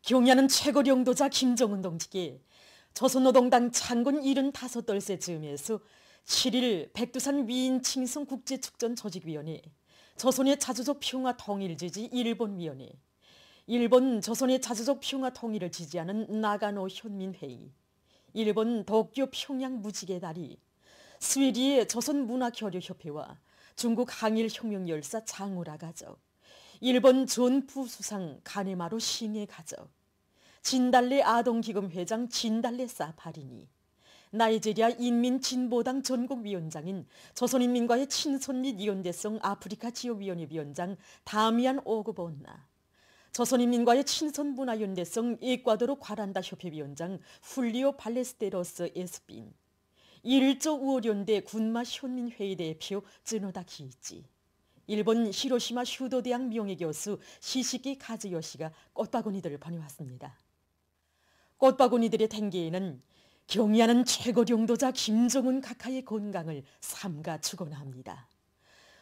경야는 최고 영도자 김정은 동지께 조선노동당 창군 75돌세 즈음에서 7일 백두산 위인칭성 국제축전 조직위원회, 조선의 자주적 평화 통일 지지 일본위원회, 일본 조선의 자주적 평화 통일을 지지하는 나가노 현민회의, 일본 도쿄 평양 무지개 다리, 스웨디의 조선문화교류협회와 중국 항일혁명열사 장우라 가족, 일본 전부수상 가네마루 싱해 가족, 진달래 아동기금 회장 진달래 사파리니, 나이지리아 인민진보당 전국위원장인 조선인민과의 친선 및 이혼대성 아프리카 지역위원회 위원장 다미안 오그본나, 조선인민과의 친선 문화연대성 에콰도르 과란다 협회 위원장 훌리오 발레스테로스 에스핀, 일조 우호련대 군마 현민회의 대표 쯔노다 기이치, 일본 히로시마 휴도대학 명예교수 시시키 카즈요시가 꽃바구니들을 보내왔습니다. 꽃바구니들의 탱기에는 경의하는 최고 영도자 김정은 각하의 건강을 삼가 축원합니다.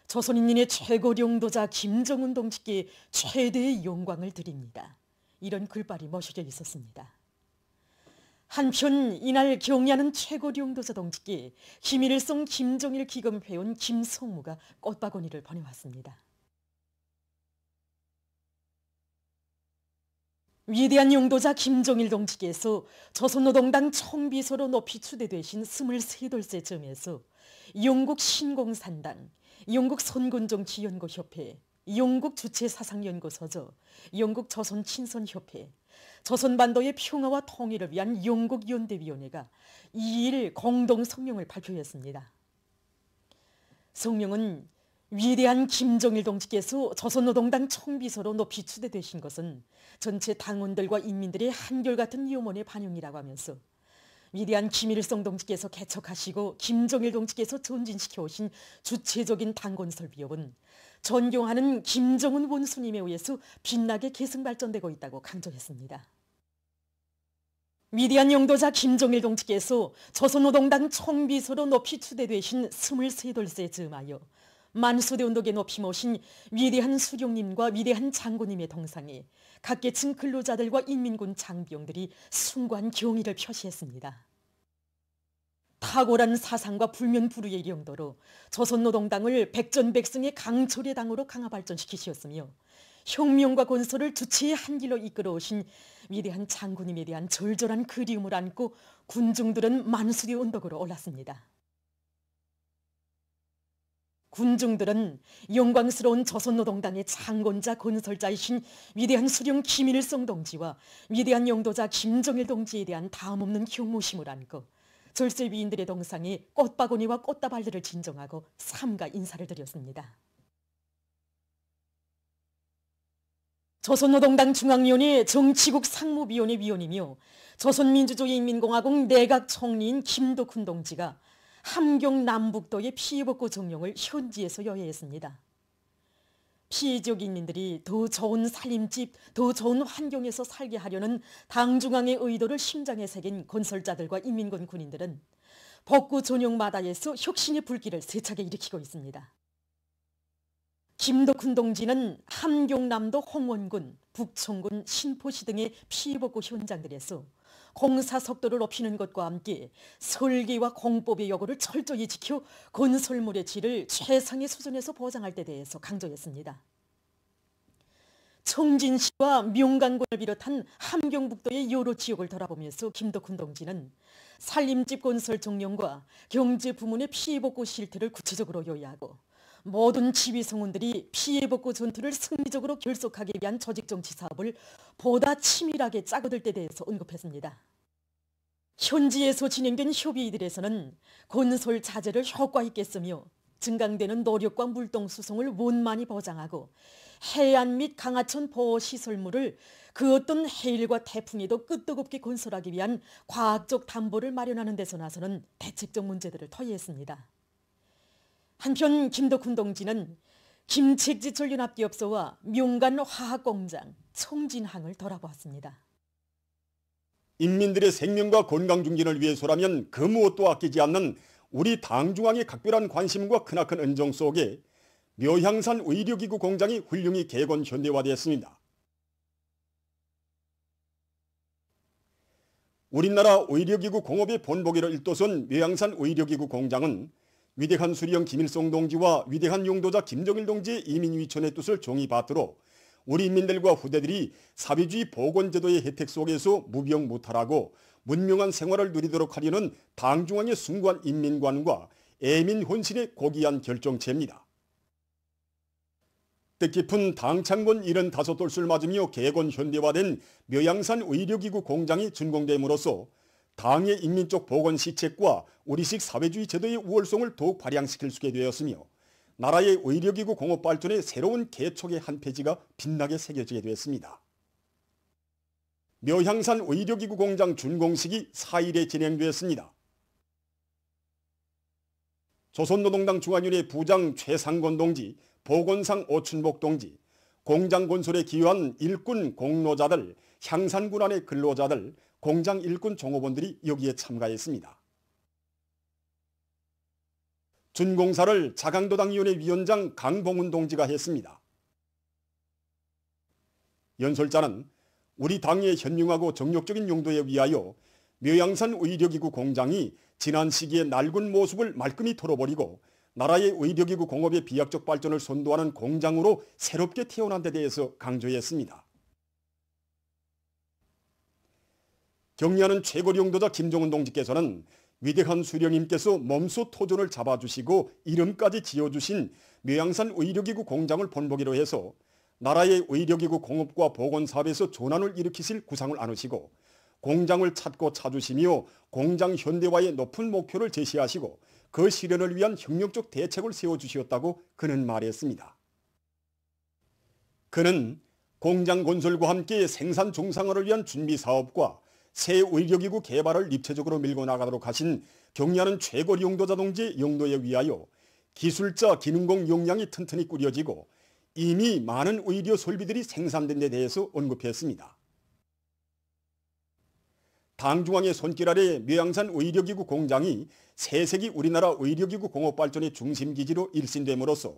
조선인민의 최고 영도자 김정은 동지께 최대의 영광을 드립니다. 이런 글발이 모셔져 있었습니다. 한편 이날 경의하는 최고 영도자 동지께 김일성 김정일 기금회원 김성무가 꽃바구니를 보내왔습니다. 위대한 영도자 김정일 동지께서 조선노동당 총비서로 높이 추대되신 23돌세 즈음에서 영국 신공산당, 영국 선군정치연구협회, 영국 주체사상연구소저, 영국 조선친선협회, 조선반도의 평화와 통일을 위한 영국연대위원회가 2일 공동성명을 발표했습니다. 성명은 위대한 김정일 동지께서 조선노동당 총비서로 높이 추대되신 것은 전체 당원들과 인민들의 한결같은 염원의 반영이라고 하면서 위대한 김일성 동지께서 개척하시고 김정일 동지께서 전진시켜 오신 주체적인 당권 설비업은 존경하는 김정은 원수님에 의해서 빛나게 계승발전되고 있다고 강조했습니다. 위대한 영도자 김정일 동지께서 조선노동당 총비서로 높이 추대되신 23돌세 즈음하여 만수대 운동에 높이 모신 위대한 수령님과 위대한 장군님의 동상에 각계층 근로자들과 인민군 장병들이 숭고한 경의를 표시했습니다. 탁월한 사상과 불면불후의 용도로 조선노동당을 백전백승의 강철의 당으로 강화 발전시키셨으며 혁명과 건설을 주체의 한 길로 이끌어오신 위대한 장군님에 대한 절절한 그리움을 안고 군중들은 만수대 언덕으로 올랐습니다. 군중들은 영광스러운 조선노동당의 창건자 건설자이신 위대한 수령 김일성 동지와 위대한 영도자 김정일 동지에 대한 다음없는 경무심을 안고 절세 위인들의 동상에 꽃바구니와 꽃다발들을 진정하고 삼가 인사를 드렸습니다. 조선노동당 중앙위원회 정치국 상무위원회 위원이며 조선민주주의인민공화국 내각총리인 김덕훈 동지가 함경 남북도의 피해복구 정령을 현지에서 여회했습니다. 피해 지역 인민들이 더 좋은 살림집, 더 좋은 환경에서 살게 하려는 당중앙의 의도를 심장에 새긴 건설자들과 인민군 군인들은 복구 전용마다에서 혁신의 불길을 세차게 일으키고 있습니다. 김덕훈 동지는 함경남도 홍원군, 북청군, 신포시 등의 피해복구 현장들에서 공사 속도를 높이는 것과 함께 설계와 공법의 요구를 철저히 지켜 건설물의 질을 최상의 수준에서 보장할 데 대해서 강조했습니다. 청진시와 명강군을 비롯한 함경북도의 여러 지역을 돌아보면서 김덕훈 동지는 살림집 건설 정령과 경제 부문의 피해복구 실태를 구체적으로 요약하고 모든 지휘성원들이 피해복구 전투를 승리적으로 결속하기 위한 조직정치 사업을 보다 치밀하게 짜고들 때 대해서 언급했습니다. 현지에서 진행된 협의들에서는 건설 자재를 효과 있게 쓰며 증강되는 노력과 물동 수송을 원만히 보장하고 해안 및 강하천 보호시설물을 그 어떤 해일과 태풍에도 끄떡없게 건설하기 위한 과학적 담보를 마련하는 데서 나서는 대책적 문제들을 토의했습니다. 한편 김덕훈 동지는 김책지전연합기업소와 명간 화학공장 청진항을 돌아보았습니다. 인민들의 생명과 건강 중진을 위해서라면 그 무엇도 아끼지 않는 우리 당중앙의 각별한 관심과 크나큰 은정 속에 묘향산 의료기구 공장이 훌륭히 개건 현대화되었습니다. 우리나라 의료기구 공업의 본보기로 일도선 묘양산 의료기구 공장은 위대한 수령 김일성 동지와 위대한 용도자 김정일 동지의 이민위천의 뜻을 종이 받들어 우리 인민들과 후대들이 사회주의 보건제도의 혜택 속에서 무병무탈하고 문명한 생활을 누리도록 하려는 당중앙의 숭고한 인민관과 애민 혼신의 고귀한 결정체입니다. 뜻깊은 당창건 75돌을 맞으며 개건 현대화된 묘양산 의료기구 공장이 준공됨으로써 당의 인민적 보건 시책과 우리식 사회주의 제도의 우월성을 더욱 발扬시킬 수 있게 되었으며 나라의 의료기구 공업 발전의 새로운 개척의 한 페이지가 빛나게 새겨지게 되었습니다. 묘양산 의료기구 공장 준공식이 4일에 진행되었습니다. 조선노동당 중앙위원회 부장 최상건 동지, 보건상 오춘복 동지, 공장 건설에 기여한 일꾼 공로자들, 향산군 안의 근로자들, 공장 일꾼 종업원들이 여기에 참가했습니다. 준공사를 자강도당위원회 위원장 강봉훈 동지가 했습니다. 연설자는 우리 당의 현명하고 정력적인 용도에 위하여 묘양산 의료기구 공장이 지난 시기의 낡은 모습을 말끔히 털어버리고 나라의 의료기구 공업의 비약적 발전을 선도하는 공장으로 새롭게 태어난 데 대해서 강조했습니다. 격려하는 최고 용도자 김정은 동지께서는 위대한 수령님께서 몸소 토전을 잡아주시고 이름까지 지어주신 묘양산 의료기구 공장을 본보기로 해서 나라의 의료기구 공업과 보건사업에서 전환을 일으키실 구상을 안으시고 공장을 찾고 찾으시며 공장 현대화의 높은 목표를 제시하시고 그 실현을 위한 혁명적 대책을 세워주시었다고 그는 말했습니다. 그는 공장 건설과 함께 생산 정상화를 위한 준비사업과 새 의료기구 개발을 입체적으로 밀고 나가도록 하신 격려하는 최고 용도자 동지의 용도에 위하여 기술자 기능공 역량이 튼튼히 꾸려지고 이미 많은 의료 설비들이 생산된 데 대해서 언급했습니다. 당중앙의 손길 아래 묘양산 의료기구 공장이 새세기 우리나라 의료기구 공업 발전의 중심기지로 일신됨으로써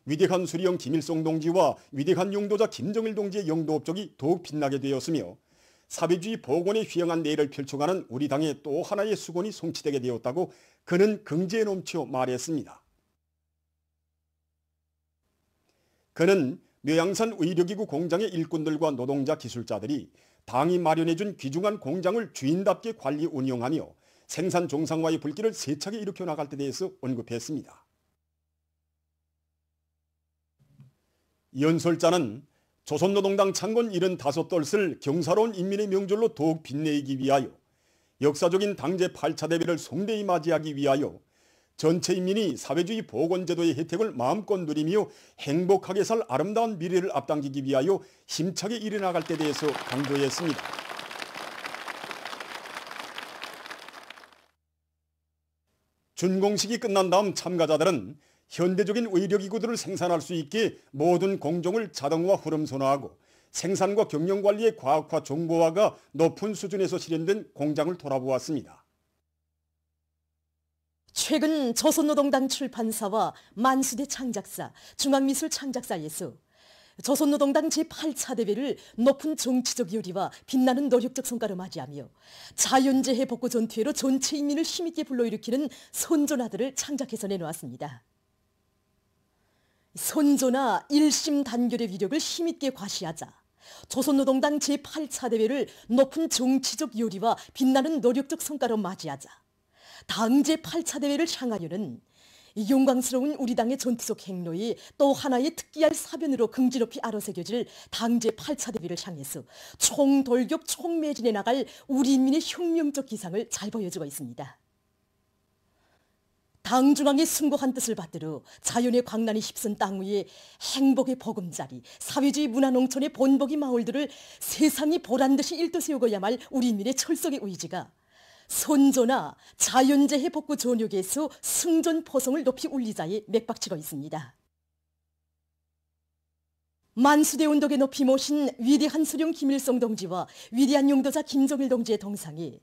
위대한 수령 김일성 동지와 위대한 용도자 김정일 동지의 영도 업적이 더욱 빛나게 되었으며 사회주의 복원에 휘영한 내일을 펼쳐가는 우리 당의 또 하나의 수건이 성취되게 되었다고 그는 긍지에 넘쳐 말했습니다. 그는 묘양산 의료기구 공장의 일꾼들과 노동자 기술자들이 당이 마련해준 귀중한 공장을 주인답게 관리 운영하며 생산 정상화의 불길을 세차게 일으켜 나갈 데 대해서 언급했습니다. 연설자는 조선노동당 창건 75돌을 경사로운 인민의 명절로 더욱 빛내기 위하여 역사적인 당제 8차 대회를 성대히 맞이하기 위하여 전체 인민이 사회주의 보건제도의 혜택을 마음껏 누리며 행복하게 살 아름다운 미래를 앞당기기 위하여 힘차게 일어나갈 때 대해서 강조했습니다. 준공식이 끝난 다음 참가자들은 현대적인 의료기구들을 생산할 수 있게 모든 공정을 자동화 흐름선화하고 생산과 경영관리의 과학화 정보화가 높은 수준에서 실현된 공장을 돌아보았습니다. 최근 조선노동당 출판사와 만수대 창작사, 중앙미술 창작사에서 조선노동당 제8차 대회를 높은 정치적 요리와 빛나는 노력적 성과로 맞이하며 자연재해 복구 전투회로 전체 인민을 힘있게 불러일으키는 선조나들을 창작해서 내놓았습니다. 선조나 일심 단결의 위력을 힘있게 과시하자 조선노동당 제8차 대회를 높은 정치적 요리와 빛나는 노력적 성과로 맞이하자 당 제8차 대회를 향하여는 영광스러운 우리 당의 전투적 행로이 또 하나의 특기할 사변으로 긍지 높이 아로새겨질 당 제8차 대회를 향해서 총돌격 총매진해 나갈 우리 인민의 혁명적 기상을 잘 보여주고 있습니다. 당중앙의 숭고한 뜻을 받들어 자연의 광란이 휩쓴 땅 위에 행복의 보금자리, 사회주의 문화농촌의 본보기 마을들을 세상이 보란듯이 일도세우고야 말 우리 인민의 철석의 의지가 선조나 자연재해 복구 전역에서 승전 포성을 높이 울리자에 맥박치고 있습니다. 만수대 운동에 높이 모신 위대한 수령 김일성 동지와 위대한 용도자 김정일 동지의 동상이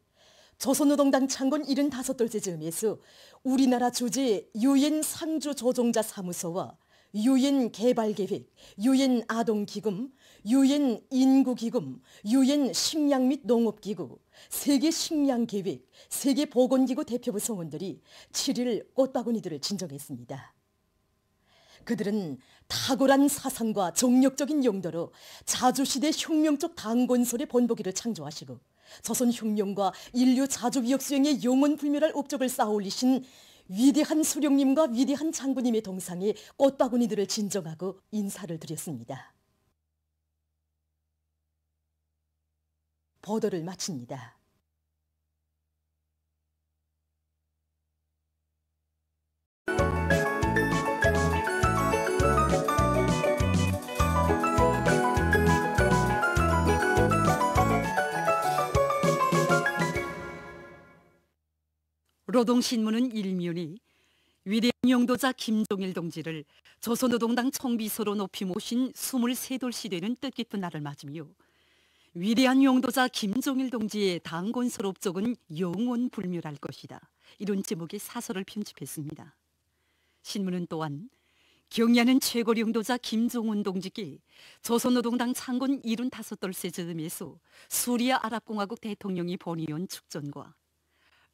조선노동당 창건 75돌째 즈음에서 우리나라 주재 유엔 상주 조종자 사무소와 유엔 개발계획, 유엔 아동기금, 유엔 인구기금, 유엔 식량 및 농업기구, 세계 식량 계획, 세계 보건기구 대표부 성원들이 7일 꽃바구니들을 진정했습니다. 그들은 탁월한 사상과 정력적인 용도로 자주시대 혁명적 당건설의 본보기를 창조하시고 조선 혁명과 인류 자주위역 수행의 영원불멸할 업적을 쌓아올리신 위대한 수령님과 위대한 장군님의 동상에 꽃바구니들을 진정하고 인사를 드렸습니다. 보도를 마칩니다. 노동신문은 일면이 위대한 영도자 김종일 동지를 조선노동당 총비서로 높이 모신 23돌시 되는 뜻깊은 날을 맞으며 위대한 영도자 김종일 동지의 당건설 업적은 영원불멸할 것이다, 이런 제목의 사설을 편집했습니다. 신문은 또한 경야는 최고 영도자 김종운 동지께 조선노동당 창건 75돌세 즈음에서 수리아 아랍공화국 대통령이 보내온 축전과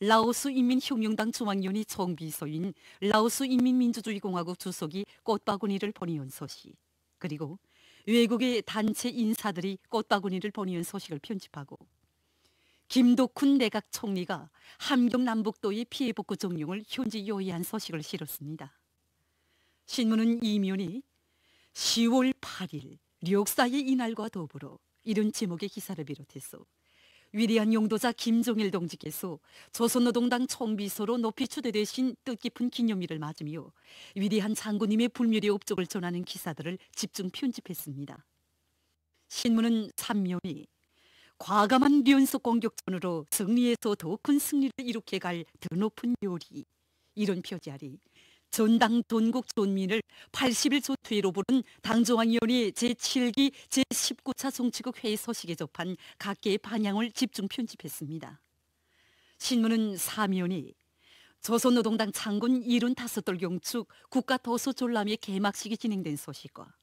라오스 인민혁명당 중앙위원회 총비서인 라오스 인민민주주의공화국 주석이 꽃바구니를 보내온 소식, 그리고 외국의 단체 인사들이 꽃바구니를 보내온 소식을 편집하고 김덕훈 내각 총리가 함경남북도의 피해복구 종용을 현지 요의한 소식을 실었습니다. 신문은 이면이 10월 8일 역사의 이날과 더불어 이런 제목의 기사를 비롯해서 위대한 용도자 김종일 동지께서 조선노동당 총비서로 높이 추대되신 뜻깊은 기념일을 맞으며 위대한 장군님의 불멸의 업적을 전하는 기사들을 집중 편집했습니다. 신문은 3면이 과감한 연속 공격전으로 승리에서 더 큰 승리를 이룩해 갈 더 높은 요리, 이런 표지 아래 전당 전국 전민을 80일 조퇴로 부른 당중앙위원회 제7기 제19차 정치국 회의 소식에 접한 각계의 반향을 집중 편집했습니다. 신문은 사면이 조선노동당 창군 75돌 경축 국가도서졸람회 개막식이 진행된 소식과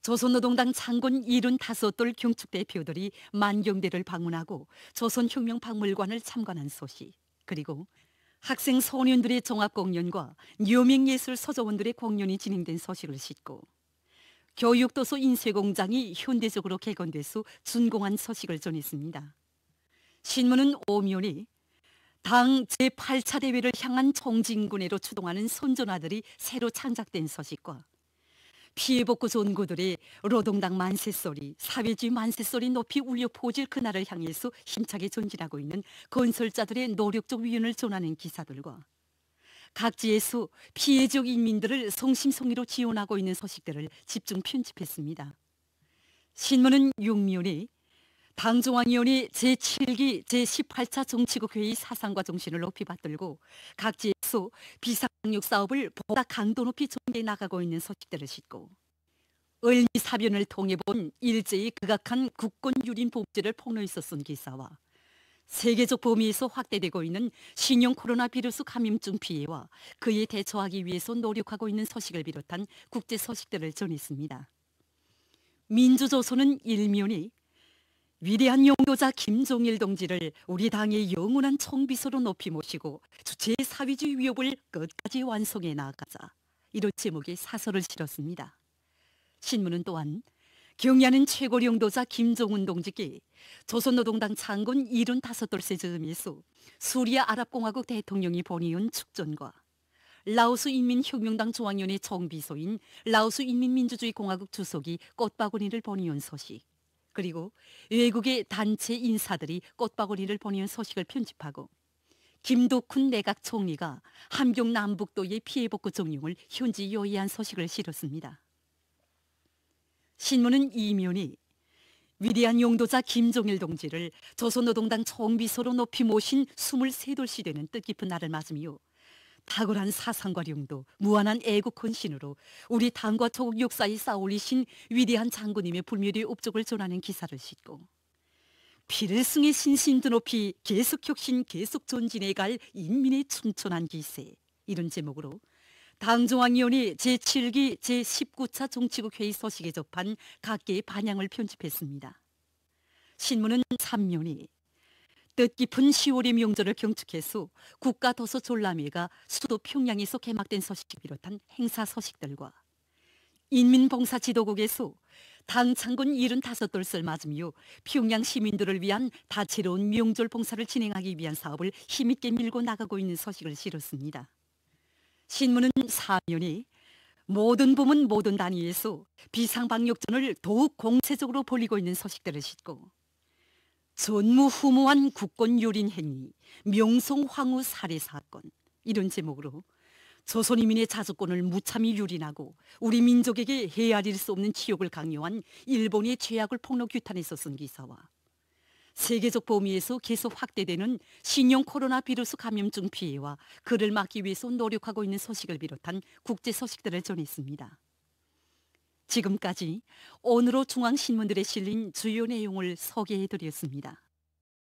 조선노동당 창군 75돌 경축 대표들이 만경대를 방문하고 조선혁명박물관을 참관한 소식, 그리고 학생 소년들의 종합공연과 여명예술 서저원들의 공연이 진행된 소식을 싣고 교육도서 인쇄공장이 현대적으로 개건돼서 준공한 소식을 전했습니다. 신문은 오면이 당 제8차 대회를 향한 총진군회로 추동하는 선전화들이 새로 창작된 소식과 피해복구 전구들의 노동당 만세소리, 사회주의 만세소리 높이 울려 퍼질 그날을 향해서 힘차게 전진하고 있는 건설자들의 노력적 위원을 전하는 기사들과 각지에서 피해 지역 인민들을 성심성의로 지원하고 있는 소식들을 집중 편집했습니다. 신문은 6면이 당중앙위원회 제7기 제18차 정치국회의 사상과 정신을 높이 받들고 각지에서 비상력 사업을 보다 강도 높이 전개해 나가고 있는 소식들을 싣고 을미사변을 통해 본 일제히 극악한 국권 유린 범죄를 폭로해서 쓴 기사와 세계적 범위에서 확대되고 있는 신형 코로나 비루스 감염증 피해와 그에 대처하기 위해서 노력하고 있는 소식을 비롯한 국제 소식들을 전했습니다. 민주조선은 일면이 위대한 용도자 김종일 동지를 우리 당의 영원한 총비서로 높이 모시고 주체의 사회주의 위협을 끝까지 완성해 나아가자, 이런 제목의 사설을 실었습니다. 신문은 또한 경야는 최고 용도자 김종운 동지께 조선노동당 창군 75돌세 즈음에서 수리아 아랍공화국 대통령이 보내온 축전과 라오스 인민혁명당 중앙위원회 총비서인 라오스 인민민주주의공화국 주석이 꽃바구니를 보내온 소식, 그리고 외국의 단체 인사들이 꽃바구니를 보내온 소식을 편집하고 김덕훈 내각 총리가 함경남북도의 피해복구 종용을 현지 요의한 소식을 실었습니다. 신문은 이면이 위대한 용도자 김종일 동지를 조선노동당 총비서로 높이 모신 23돌시 되는 뜻깊은 날을 맞으며 탁월한 사상과 용도, 무한한 애국 헌신으로 우리 당과 조국 역사에 쌓아올리신 위대한 장군님의 불멸의 업적을 전하는 기사를 싣고 피를 승해 신심도 높이 계속 혁신 계속 전진해 갈 인민의 충천한 기세, 이런 제목으로 당중앙위원회 제7기 제19차 정치국 회의 소식에 접한 각계의 반향을 편집했습니다. 신문은 3면이 뜻깊은 10월의 명절을 경축해서 국가도서졸람회가 수도 평양에서 개막된 소식을 비롯한 행사 소식들과 인민봉사지도국에서 당창군 75돌을 맞으며 평양 시민들을 위한 다채로운 명절 봉사를 진행하기 위한 사업을 힘있게 밀고 나가고 있는 소식을 실었습니다. 신문은 사면이 모든 부문 모든 단위에서 비상방역전을 더욱 공세적으로 벌이고 있는 소식들을 싣고 전무후무한 국권 유린 행위, 명성황후 살해 사건 이런 제목으로 조선인민의 자주권을 무참히 유린하고 우리 민족에게 헤아릴 수 없는 치욕을 강요한 일본의 죄악을 폭로 규탄해서 쓴 기사와 세계적 범위에서 계속 확대되는 신형 코로나 바이러스 감염증 피해와 그를 막기 위해서 노력하고 있는 소식을 비롯한 국제 소식들을 전했습니다. 지금까지 오늘로 중앙신문들에 실린 주요 내용을 소개해드렸습니다.